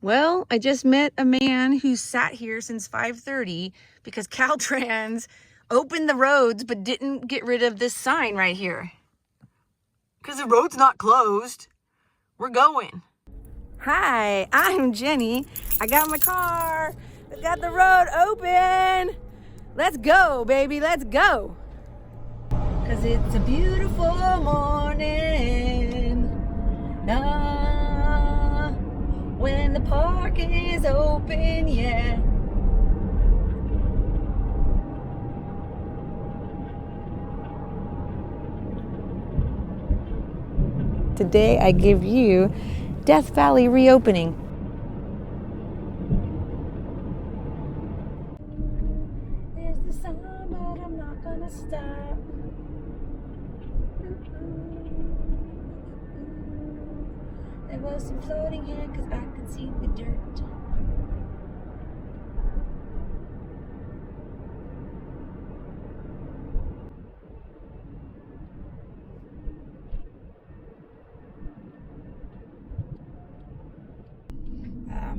Well, I just met a man who sat here since 5:30 because Caltrans opened the roads but didn't get rid of this sign right here. Because the road's not closed. We're going. Hi, I'm Jenny. I got my car. I got the road open. Let's go, baby. Let's go. Because it's a beautiful morning. When the park is open, yeah. Today I give you Death Valley reopening. There's the sun, but I'm not gonna stop. There was some floating here because I could see the dirt.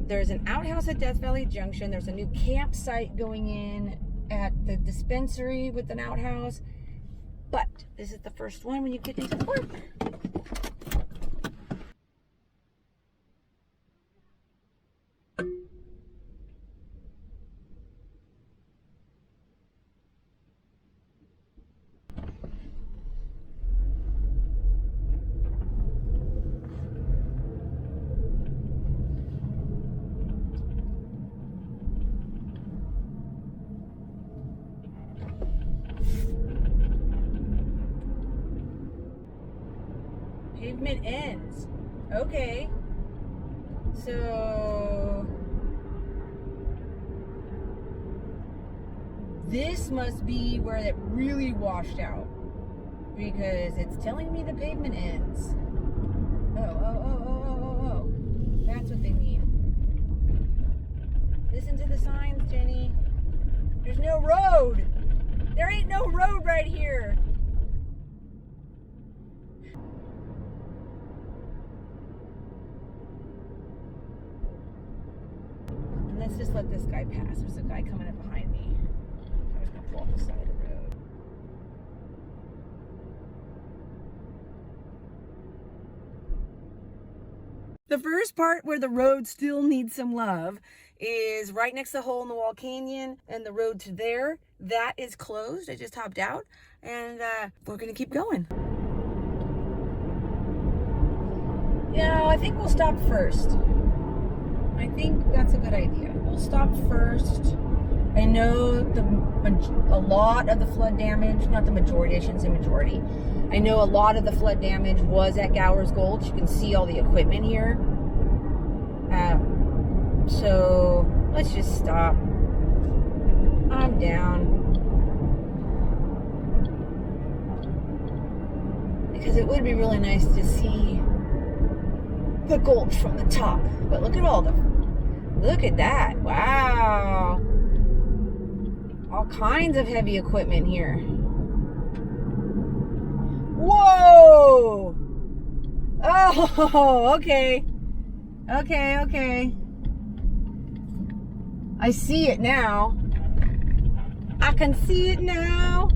There's an outhouse at Death Valley Junction. There's a new campsite going in at the dispensary with an outhouse. But this is the first one when you get into the park. Pavement ends. Okay. So this must be where it really washed out because it's telling me the pavement ends. Oh. That's what they mean. Listen to the signs, Jenny. There's no road. There ain't no road right here. Let's just let this guy pass. There's a guy coming up behind me. I'm just gonna pull off the side of the road. The first part where the road still needs some love is right next to the Hole in the Wall Canyon and the road to there. That is closed. I just hopped out and we're gonna keep going. Yeah, I think we'll stop first. I think that's a good idea. We'll stop first. I know a lot of the flood damage, not the majority, I shouldn't say majority. I know a lot of the flood damage was at Gower's Gulch. You can see all the equipment here. So let's just stop. I'm down. Because it would be really nice to see the Gulch from the top. But look at that. Wow. All kinds of heavy equipment here. Whoa. Oh, okay. Okay. I see it now. I can see it now.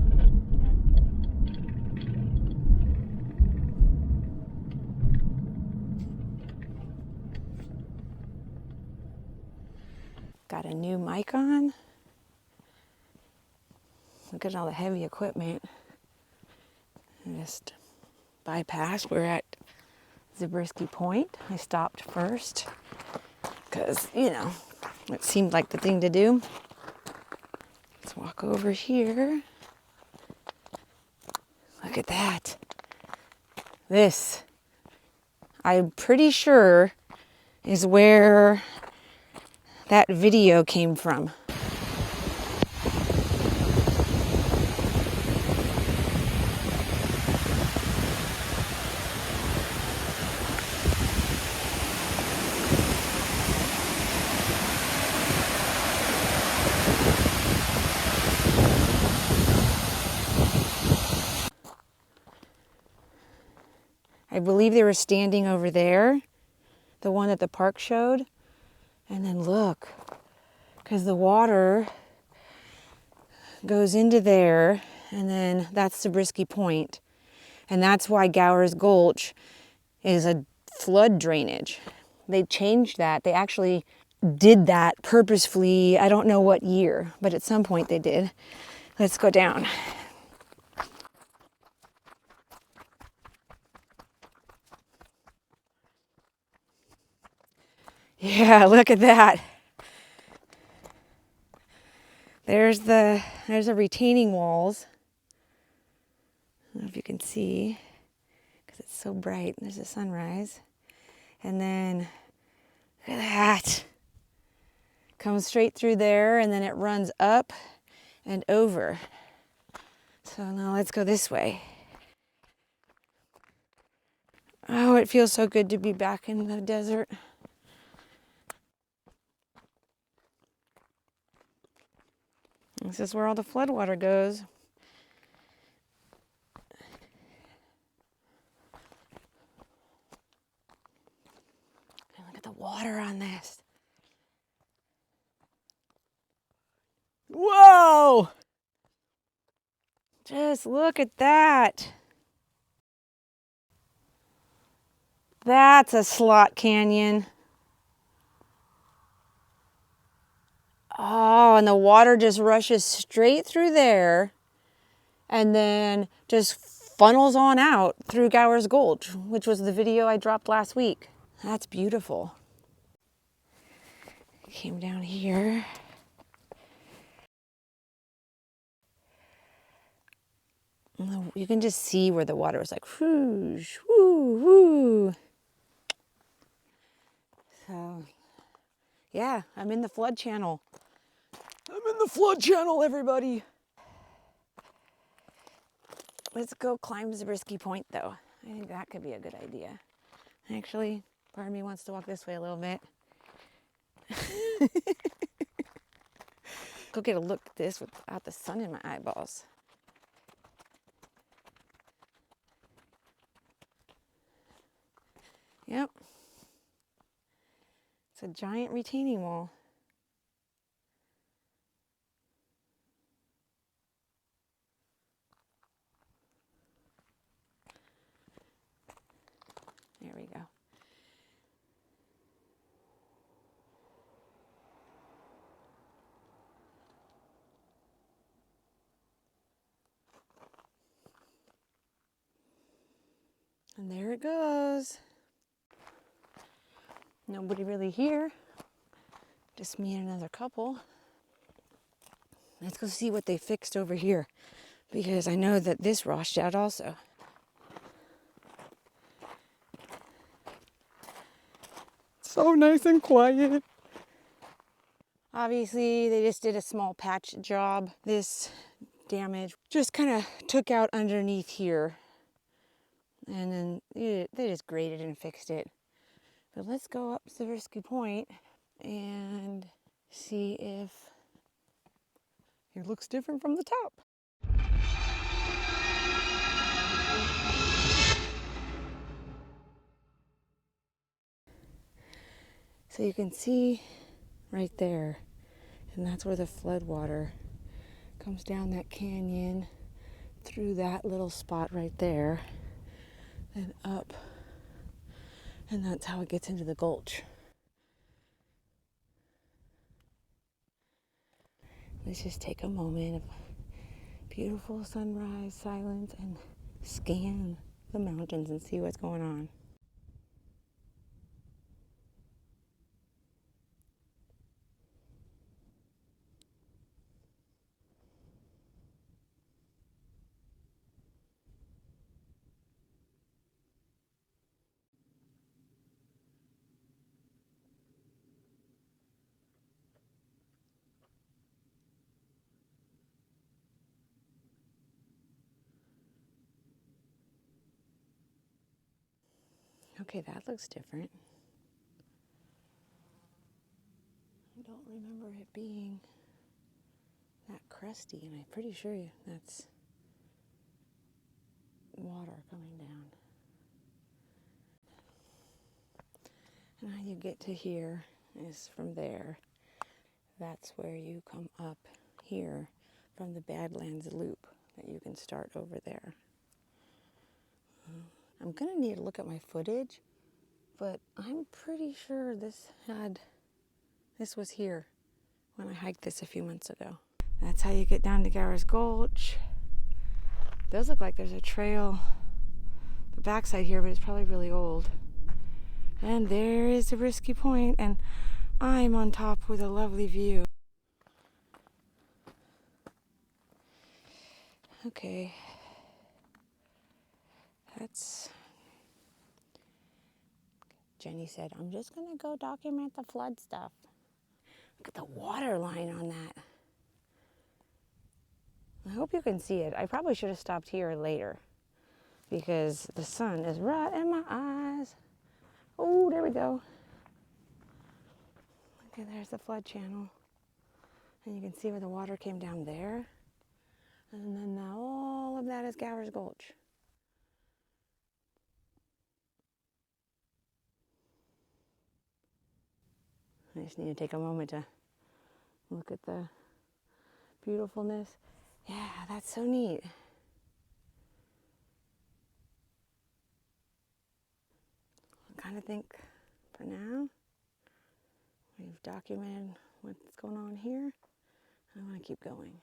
Got a new mic on. Look at all the heavy equipment. Just bypass. We're at Zabriskie Point. I stopped first because, it seemed like the thing to do. Let's walk over here. Look at that. This, I'm pretty sure, is where that video came from. I believe they were standing over there, the one that the park showed. And then look, because the water goes into there, and then that's Zabriskie Point. And that's why Gower's Gulch is a flood drainage. They changed that. They actually did that purposefully. I don't know what year, but at some point they did. Let's go down. Yeah, look at that. There's the retaining walls. I don't know if you can see because it's so bright. There's a sunrise. And then look at that. Comes straight through there, and then it runs up and over. So now let's go this way. Oh, it feels so good to be back in the desert. This is where all the floodwater goes. And look at the water on this. Whoa! Just look at that. That's a slot canyon. Oh, and the water just rushes straight through there and then just funnels on out through Gower's Gulch, which was the video I dropped last week. That's beautiful. Came down here. You can just see where the water was like whoosh, whoo, whoo. So, yeah, I'm in the flood channel. I'm in the flood channel, everybody. Let's go climb Zabriskie Point, though. I think that could be a good idea. Actually, part of me wants to walk this way a little bit. Go get a look at this without the sun in my eyeballs. Yep. It's a giant retaining wall. There we go. And there it goes. Nobody really here. Just me and another couple. Let's go see what they fixed over here, because I know that this washed out also. So nice and quiet. Obviously, they just did a small patch job. This damage just kind of took out underneath here. And then they just graded and fixed it. But let's go up Zabriskie Point and see if it looks different from the top. So you can see right there, and that's where the flood water comes down that canyon through that little spot right there and up, and that's how it gets into the gulch. Let's just take a moment of beautiful sunrise, silence, and scan the mountains and see what's going on. Okay, that looks different. I don't remember it being that crusty, and I'm pretty sure that's water coming down. And now you get to here, is from there. That's where you come up here from the Badlands Loop that you can start over there. I'm gonna need to look at my footage, but I'm pretty sure this was here when I hiked this a few months ago. That's how you get down to Gower's Gulch. Does look like there's a trail the backside here, but it's probably really old. And there is Zabriskie Point, and I'm on top with a lovely view. Okay. Jenny said, I'm just gonna go document the flood stuff. Look at the water line on that. I hope you can see it. I probably should have stopped here later because the sun is right in my eyes. Oh, there we go. Okay, there's the flood channel. And you can see where the water came down there. And then now all of that is Gower's Gulch. I just need to take a moment to look at the beautifulness. Yeah, that's so neat. I kind of think for now we've documented what's going on here. I want to keep going.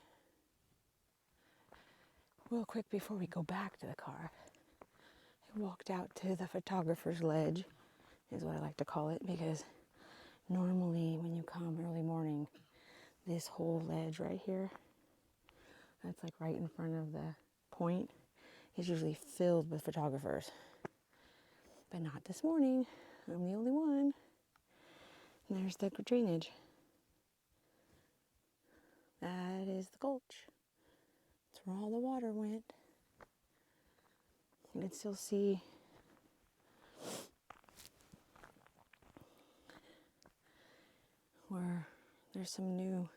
Real quick before we go back to the car, I walked out to the photographer's ledge, is what I like to call it, because normally when you come early morning, this whole ledge right here, that's like right in front of the point, is usually filled with photographers. But not this morning. I'm the only one. And there's the drainage. That is the gulch. That's where all the water went. You can still see where there's some new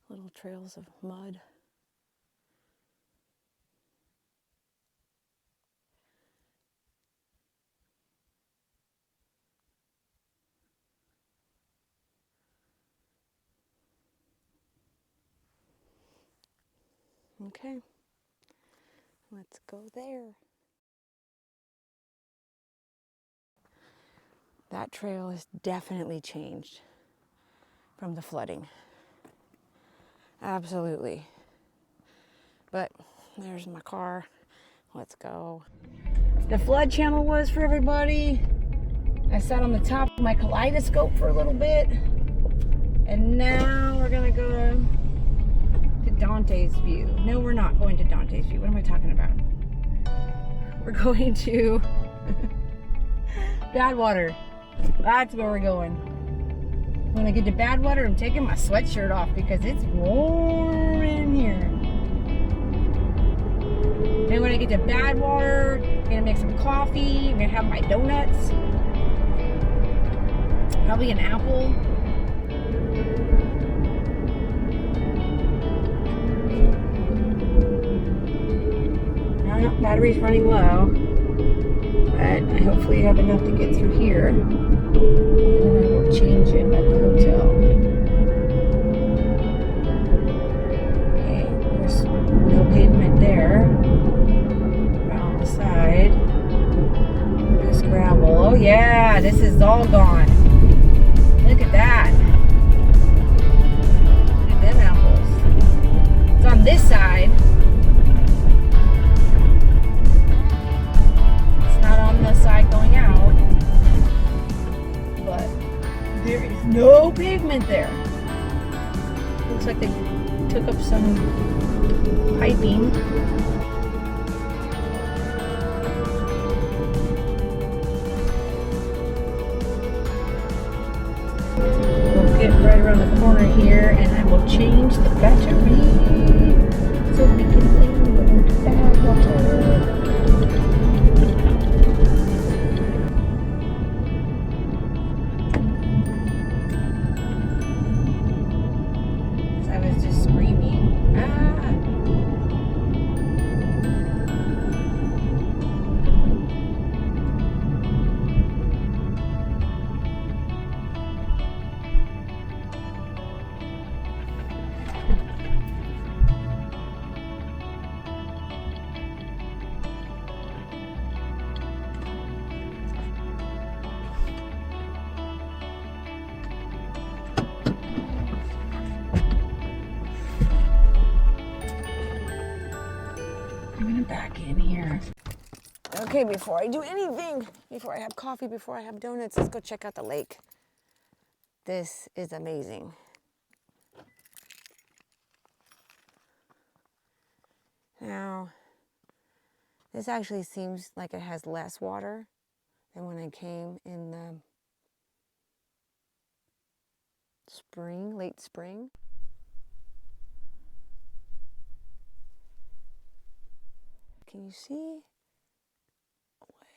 little trails of mud. Okay, let's go there. That trail has definitely changed from the flooding. Absolutely. But there's my car. Let's go. The flood channel was for everybody. I sat on the top of my kaleidoscope for a little bit. And now we're gonna go to Dante's View. No, we're not going to Dante's View. What am I talking about? We're going to Badwater. That's where we're going. When I get to Badwater, I'm taking my sweatshirt off because it's warm in here. And when I get to Badwater, I'm gonna make some coffee. I'm gonna have my donuts. Probably an apple. Battery's running low, but I hopefully have enough to get through here, and then I will change it at the hotel. Okay, there's no pavement there. Around the side, just gravel. Oh yeah, this is all gone. Look at that. Look at them apples. It's on this side. On the side going out, but there is no pavement there. Looks like they took up some piping. We'll get right around the corner here and I will change the battery so we can go to Badwater. in here. Okay, before I do anything, before I have coffee, before I have donuts, let's go check out the lake. This is amazing. Now, this actually seems like it has less water than when I came in the spring, late spring. Can you see?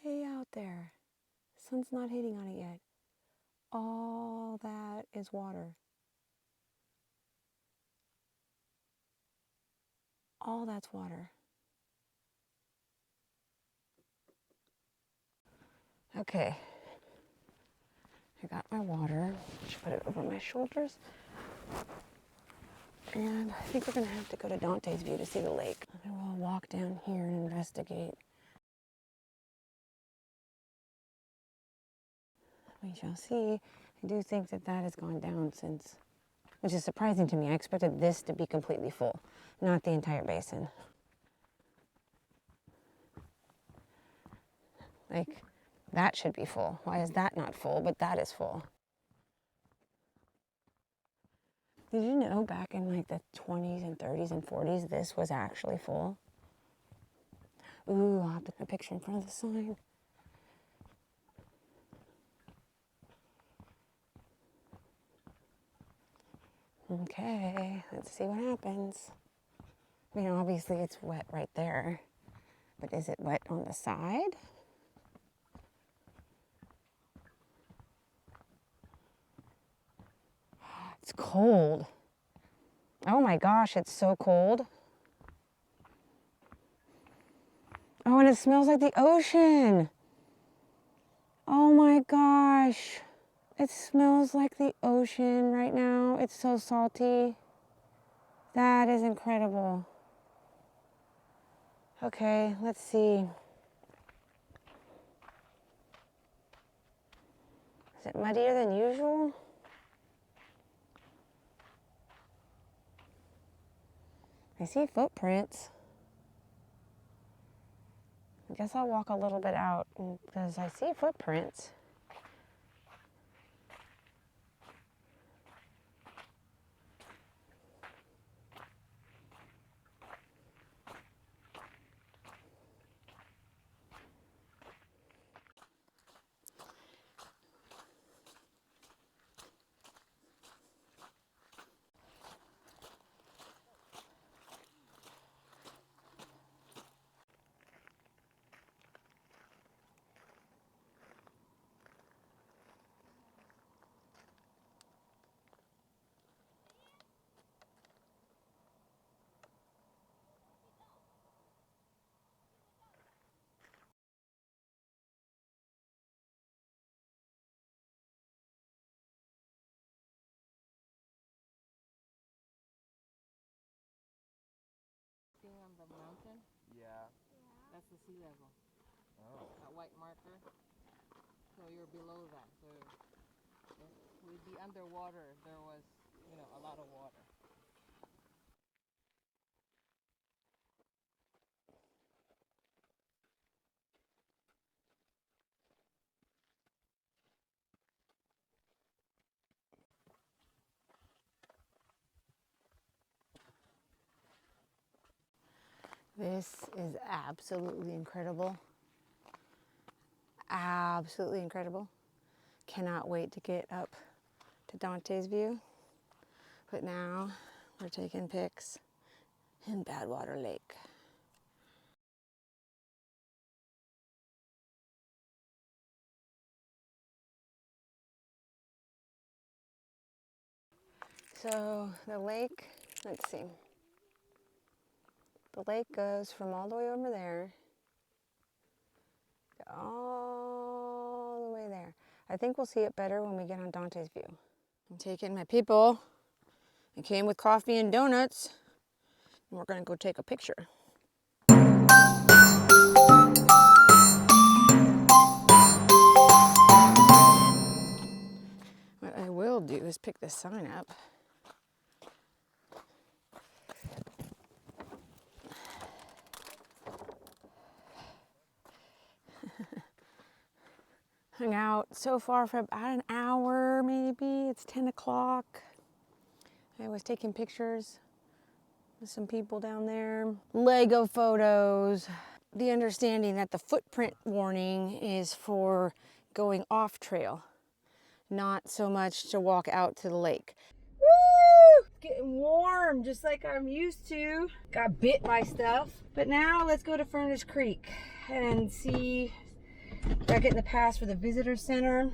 Way out there. The sun's not hitting on it yet. All that is water. All that's water. Okay. I got my water. Just put it over my shoulders. And I think we're going to have to go to Dante's View to see the lake. And then we'll walk down here and investigate. We shall see. I do think that that has gone down since, which is surprising to me. I expected this to be completely full, not the entire basin. Like, that should be full. Why is that not full, but that is full? Did you know back in like the 20s and 30s and 40s, this was actually full? Ooh, I'll have to put a picture in front of the sign. Okay, let's see what happens. I mean, obviously it's wet right there, but is it wet on the side? It's cold. Oh my gosh, it's so cold. Oh, and it smells like the ocean. Oh my gosh. It smells like the ocean right now. It's so salty. That is incredible. Okay, let's see. Is it muddier than usual? I see footprints. I guess I'll walk a little bit out because I see footprints. On the mountain? Yeah. That's the sea level. Oh. That white marker. So you're below that. So with the underwater, there was, a lot of water. This is absolutely incredible. Absolutely incredible. Cannot wait to get up to Dante's View. But now we're taking pics in Badwater Lake. So the lake, let's see. The lake goes from all the way over there to all the way there. I think we'll see it better when we get on Dante's View. I'm taking my people. I came with coffee and donuts. And we're gonna go take a picture. What I will do is pick the sign up. Hung out so far for about an hour, maybe. It's 10 o'clock. I was taking pictures with some people down there. Lego photos. The understanding that the footprint warning is for going off trail, not so much to walk out to the lake. Woo! It's getting warm, just like I'm used to. Got bit by stuff. But now let's go to Furnace Creek and see if I get the pass for the visitor center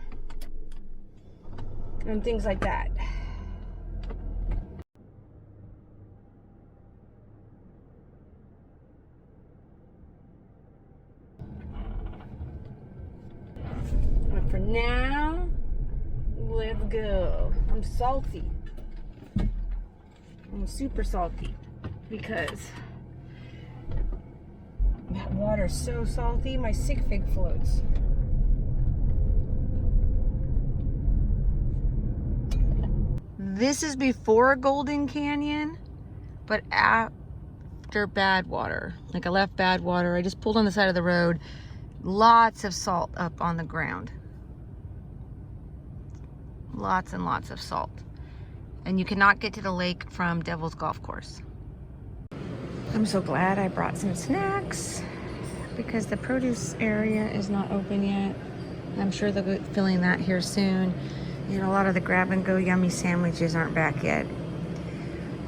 and things like that. But for now, let's go. I'm salty. I'm super salty because that water's so salty, my sick fig floats. This is before Golden Canyon, but after Badwater. Like I left Badwater, I just pulled on the side of the road. Lots of salt up on the ground. Lots and lots of salt. And you cannot get to the lake from Devil's Golf Course. I'm so glad I brought some snacks because the produce area is not open yet. I'm sure they'll be filling that here soon. And a lot of the grab and go yummy sandwiches aren't back yet.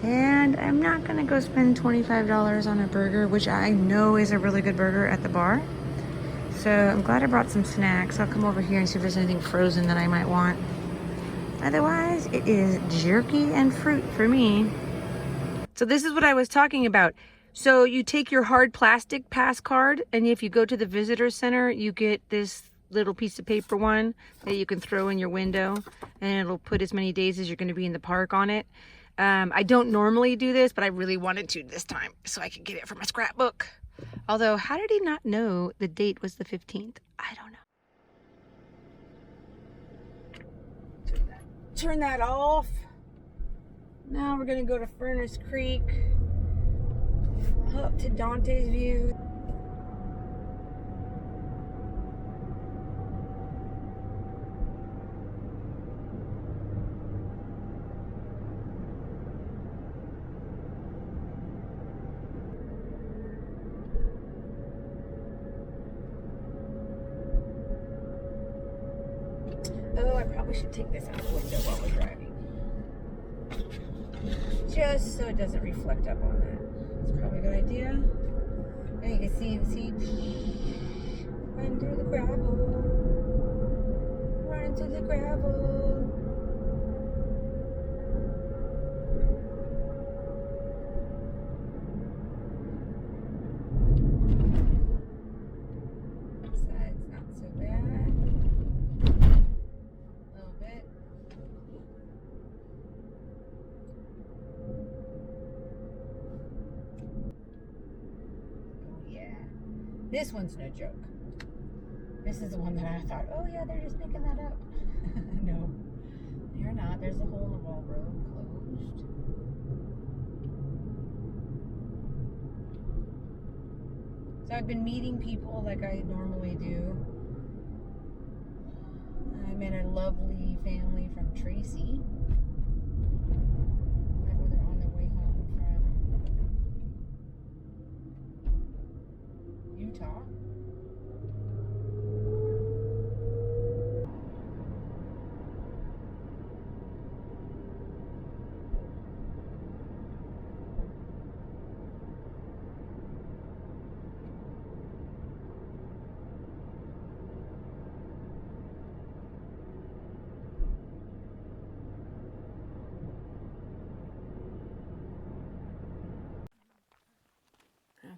And I'm not gonna go spend $25 on a burger, which I know is a really good burger at the bar. So I'm glad I brought some snacks. I'll come over here and see if there's anything frozen that I might want. Otherwise, it is jerky and fruit for me. So this is what I was talking about. So you take your hard plastic pass card, and if you go to the visitor center, you get this little piece of paper one that you can throw in your window, and it'll put as many days as you're going to be in the park on it. I don't normally do this, but I really wanted to this time so I could get it for my scrapbook. Although, how did he not know the date was the 15th? I don't know. Turn that off. Now we're gonna go to Furnace Creek, up to Dante's View. Oh, I probably should take this out the window while we're driving. Just so it doesn't reflect up on that. It's probably a good idea. And you can see running through the gravel. Running through the gravel. This side's not so bad. A little bit. This one's no joke. This is the one that I thought, oh yeah, they're just making that up. No, they're not. There's a hole in the wall road closed. So I've been meeting people like I normally do. I met a lovely family from Tracy. They're on their way home from Utah.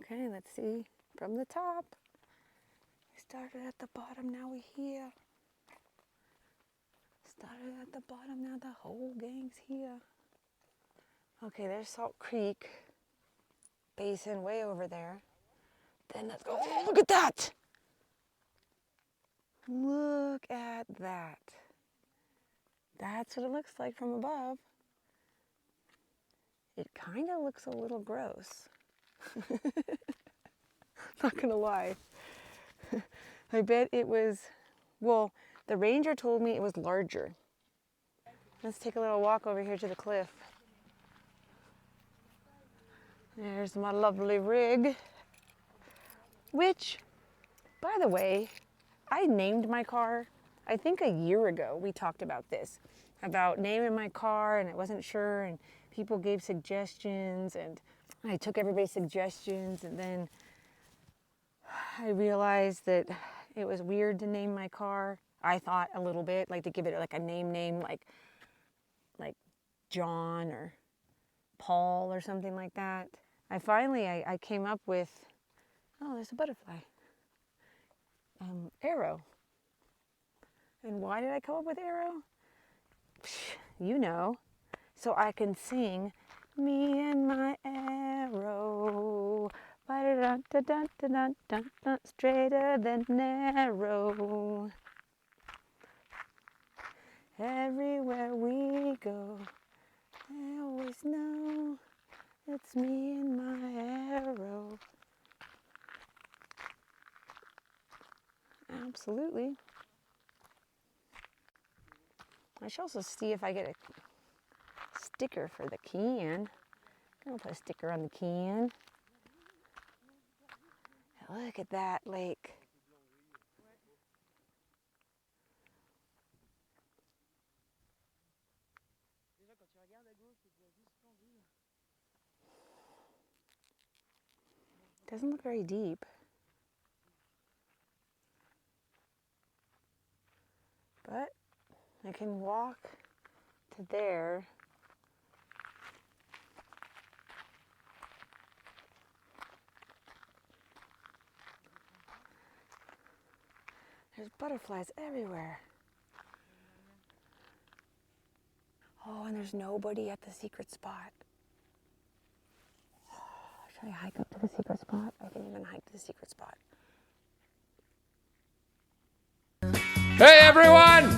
Okay, let's see from the top. We started at the bottom, now we're here. Started at the bottom, now the whole gang's here. Okay, there's Salt Creek Basin way over there. Then let's go, oh, look at that! Look at that. That's what it looks like from above. It kind of looks a little gross. Not gonna lie. I bet it was, well, The ranger told me it was larger. Let's take a little walk over here to the cliff. There's my lovely rig, which, by the way, I named my car. I think a year ago we talked about this, about naming my car, and I wasn't sure, and people gave suggestions, and I took everybody's suggestions, and then I realized that it was weird to name my car. I thought a little bit, like to give it like a name like John or Paul or something like that. I came up with, oh, there's a butterfly, Arrow. And why did I come up with Arrow? You know, so I can sing, me and my arrow, straighter than narrow. Everywhere we go, they always know it's me and my arrow. Absolutely. I should also see if I get a sticker for the can. I'm gonna put a sticker on the can. Look at that lake. Doesn't look very deep. But I can walk to there. There's butterflies everywhere. Oh, and there's nobody at the secret spot. Should I hike up to the secret spot? I think I'm gonna hike to the secret spot. Hey everyone!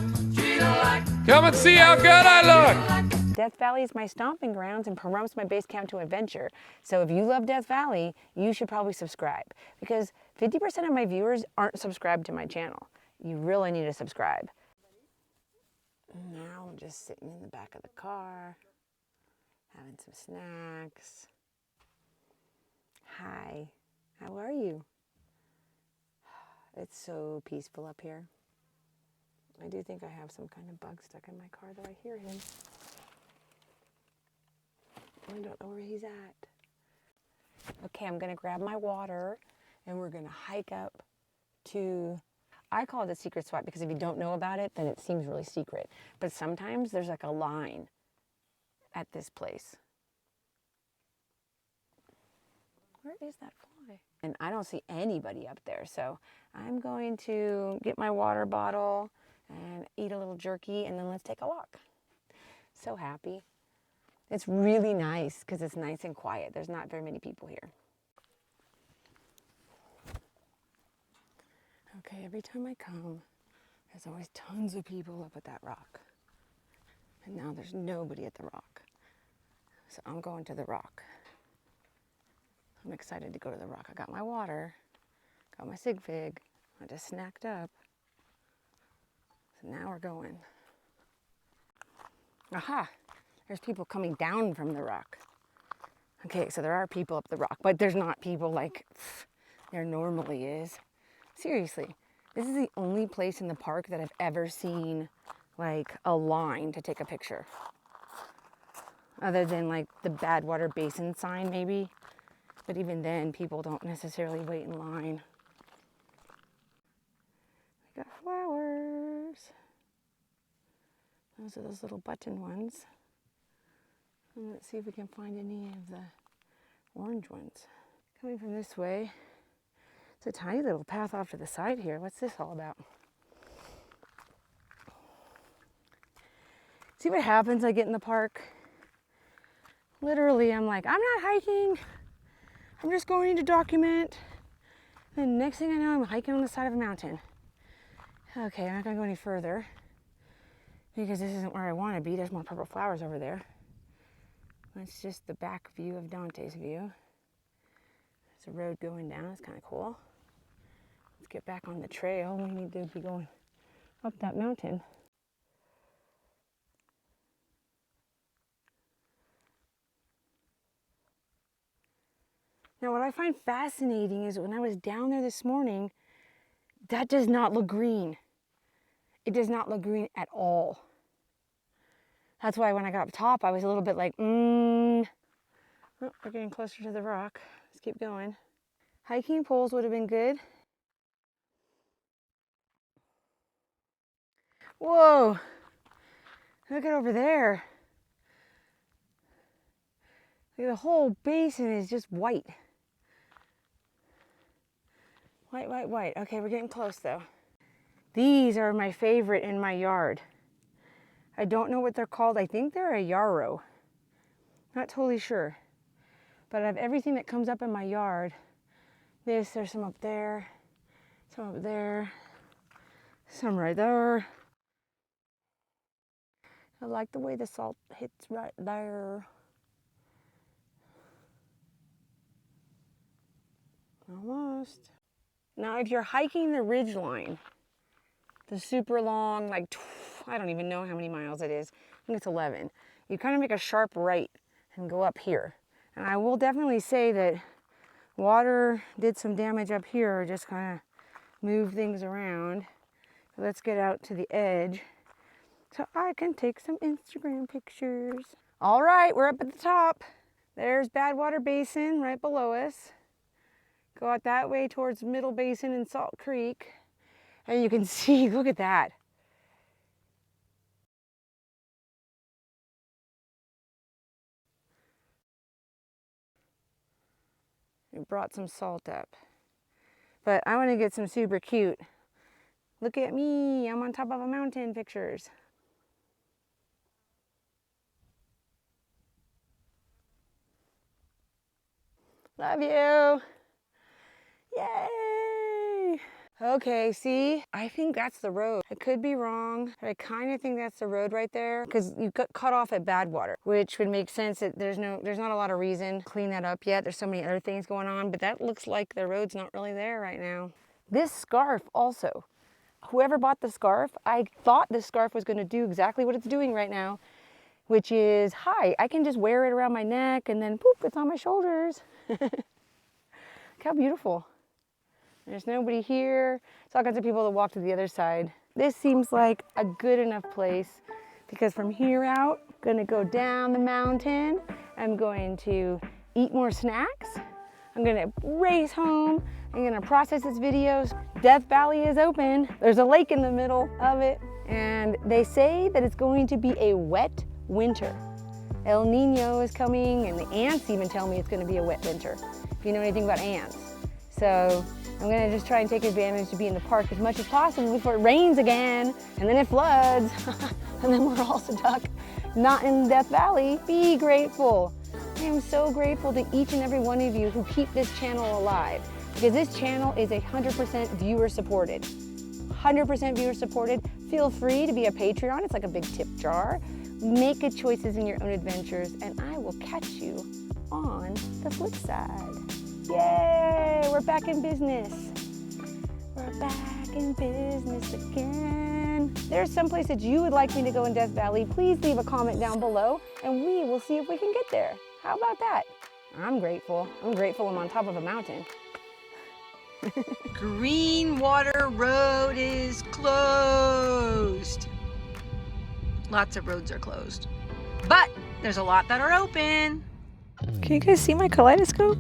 Come and see how good I look! Death Valley is my stomping grounds and Pahrum's my base camp to adventure. So if you love Death Valley, you should probably subscribe, because 50% of my viewers aren't subscribed to my channel. You really need to subscribe. Now I'm just sitting in the back of the car, having some snacks. Hi, how are you? It's so peaceful up here. I do think I have some kind of bug stuck in my car, though I hear him. I don't know where he's at. Okay, I'm gonna grab my water and we're gonna hike up to, I call it a secret spot because if you don't know about it, then it seems really secret. But sometimes there's like a line at this place. Where is that fly? And I don't see anybody up there, so I'm going to get my water bottle and eat a little jerky, and then let's take a walk. So happy. It's really nice because it's nice and quiet. There's not very many people here. Okay, every time I come, there's always tons of people up at that rock. And now there's nobody at the rock. So I'm going to the rock. I'm excited to go to the rock. I got my water, got my sig fig. I just snacked up. So now we're going. Aha! There's people coming down from the rock. Okay, so there are people up the rock, but there's not people like there normally is. Seriously, this is the only place in the park that I've ever seen like a line to take a picture. Other than like the Badwater Basin sign maybe. But even then, people don't necessarily wait in line. We got flowers. Those are those little button ones. And let's see if we can find any of the orange ones. Coming from this way, it's a tiny little path off to the side here. What's this all about? See what happens? I get in the park. Literally, I'm like, I'm not hiking. I'm just going to document. And next thing I know, I'm hiking on the side of a mountain. Okay, I'm not gonna go any further because this isn't where I want to be. There's more purple flowers over there. That's just the back view of Dante's view. There's a road going down. It's kind of cool. Let's get back on the trail. We need to be going up that mountain. Now, what I find fascinating is when I was down there this morning, that does not look green. It does not look green at all. That's why when I got up top, I was a little bit like, Oh, we're getting closer to the rock. Let's keep going. Hiking poles would have been good. Whoa, look at over there. The whole basin is just white. White, white, white. Okay, we're getting close though. These are my favorite in my yard. I don't know what they're called. I think they're a yarrow. Not totally sure. But I have everything that comes up in my yard. There's some up there, some up there, some right there. I like the way the salt hits right there. Almost. Now, if you're hiking the ridge line, the super long, like, I don't even know how many miles it is. I think it's 11. You kind of make a sharp right and go up here. And I will definitely say that water did some damage up here, just kind of move things around. So let's get out to the edge so I can take some Instagram pictures. All right, we're up at the top. There's Badwater Basin right below us. Go out that way towards Middle Basin and Salt Creek. And you can see, look at that. We brought some salt up. But I want to get some super cute. Look at me, I'm on top of a mountain pictures. Love you. Yay! Okay, see, I think that's the road. I could be wrong, but I kind of think that's the road right there because you got cut off at Badwater, which would make sense that there's not a lot of reason to clean that up yet. There's so many other things going on, but that looks like the road's not really there right now. This scarf also, whoever bought the scarf, I thought this scarf was going to do exactly what it's doing right now, which is, hi, I can just wear it around my neck and then poof, it's on my shoulders. Look how beautiful. There's nobody here. There's all kinds of people that walk to the other side. This seems like a good enough place because from here out, I'm gonna go down the mountain. I'm going to eat more snacks. I'm gonna race home. I'm gonna process this video. Death Valley is open. There's a lake in the middle of it. And they say that it's going to be a wet winter. El Nino is coming and the ants even tell me it's gonna be a wet winter, if you know anything about ants. So I'm gonna just try and take advantage to be in the park as much as possible before it rains again, and then it floods, and then we're all stuck not in Death Valley. Be grateful. I am so grateful to each and every one of you who keep this channel alive, because this channel is 100% viewer supported. 100% viewer supported. Feel free to be a Patreon. It's like a big tip jar. Make good choices in your own adventures, and I will catch you on the flip side. Yay, we're back in business. We're back in business again. There's some place that you would like me to go in Death Valley. Please leave a comment down below and we will see if we can get there. How about that? I'm grateful. I'm grateful I'm on top of a mountain. Greenwater Road is closed. Lots of roads are closed, but there's a lot that are open. Can you guys see my kaleidoscope?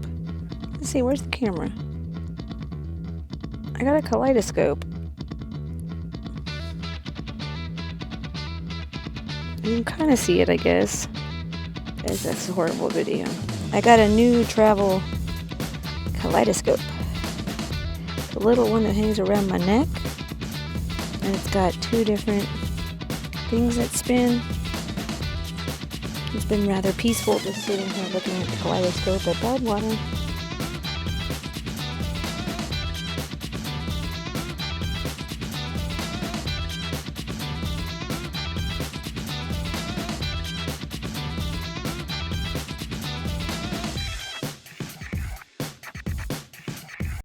Let's see, where's the camera? I got a kaleidoscope. You can kind of see it, I guess. That's a horrible video. I got a new travel kaleidoscope. It's a little one that hangs around my neck. And it's got two different things that spin. It's been rather peaceful just sitting here looking at the kaleidoscope at Badwater.